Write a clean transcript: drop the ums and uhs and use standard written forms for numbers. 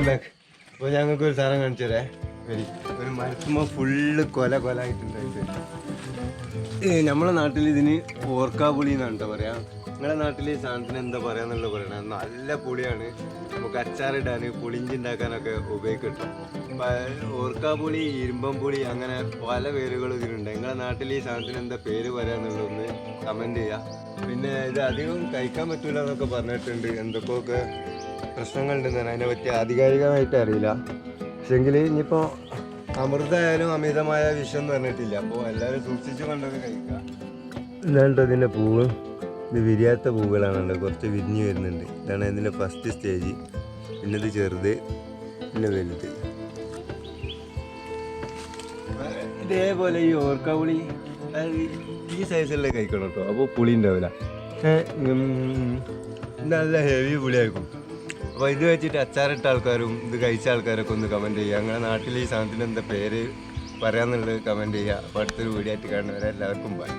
Back. അപ്പോൾ ഞങ്ങൾക്ക് ഒരു സാധനം കാണിച്ചു തരേ. ഒരു മരത്തുമ്പോൾ ഫുള്ള് കൊല ആയിട്ടുണ്ടായിട്ട്. നമ്മളെ നാട്ടിൽ ഇതിന് ഓർക്കാപുളി എന്നാണ് കേട്ടോ പറയാ. നിങ്ങളുടെ നാട്ടിൽ ഈ സാധനത്തിന് എന്താ പറയാന്നുള്ളത് പറയണത്. നല്ല പുളിയാണ്, നമുക്ക് അച്ചാറിടാൻ പുളിഞ്ചി ഉണ്ടാക്കാനൊക്കെ ഉപയോഗിക്കും. ഓർക്കാപുളി, ഇരുമ്പം പുളി, അങ്ങനെ പല പേരുകളും ഇതിനുണ്ട്. നിങ്ങളുടെ നാട്ടിൽ ഈ സാധനത്തിന് എന്താ പേര് പറയാന്നുള്ളതൊന്ന് കമൻറ്റ് ചെയ്യുക. പിന്നെ ഇത് അധികം കഴിക്കാൻ പറ്റൂല എന്നൊക്കെ പറഞ്ഞിട്ടുണ്ട്. എന്തൊക്കെയൊക്കെ പ്രശ്നങ്ങളുണ്ടെന്നാണ്, അതിനെ പറ്റി ആധികാരികമായിട്ട് അറിയില്ല. പക്ഷെങ്കിൽ ഇനിയിപ്പോൾ അമൃതമായാലും അമിതമായ വിഷം എന്ന് പറഞ്ഞിട്ടില്ല. അപ്പോൾ എല്ലാവരും സൂക്ഷിച്ചു കൊണ്ടൊക്കെ കഴിക്കുക. ഇതാണ്ടോ ഇതിൻ്റെ പൂവ്. ഇത് വിരിയാത്ത പൂവുകളാണല്ലോ, കുറച്ച് വിരിഞ്ഞ് വരുന്നുണ്ട്. ഇതാണ് ഇതിൻ്റെ ഫസ്റ്റ് സ്റ്റേജ്. പിന്നെ ഇത് ചെറുത്, പിന്നെ വലുത്. ഇതേപോലെ ഈ ഓർക്കാപുളി ഈ സൈസിലുള്ള കഴിക്കണം കേട്ടോ, അപ്പോൾ പുളി ഉണ്ടാവില്ല. നല്ല ഹെവി പുളിയായിരിക്കും. അപ്പോൾ ഇത് വെച്ചിട്ട് അച്ചാറിട്ട ആൾക്കാരും ഇത് കഴിച്ച ആൾക്കാരൊക്കെ ഒന്ന് കമൻറ്റ് ചെയ്യുക. ഞങ്ങളുടെ നാട്ടിൽ ഈ സാധനത്തിന് എന്താ പേര് പറയാന്നുള്ളത് കമൻറ്റ് ചെയ്യുക. അപ്പോൾ അടുത്തൊരു വീഡിയോ ആയിട്ട് കാണുന്നവരെ എല്ലാവർക്കും ബൈ.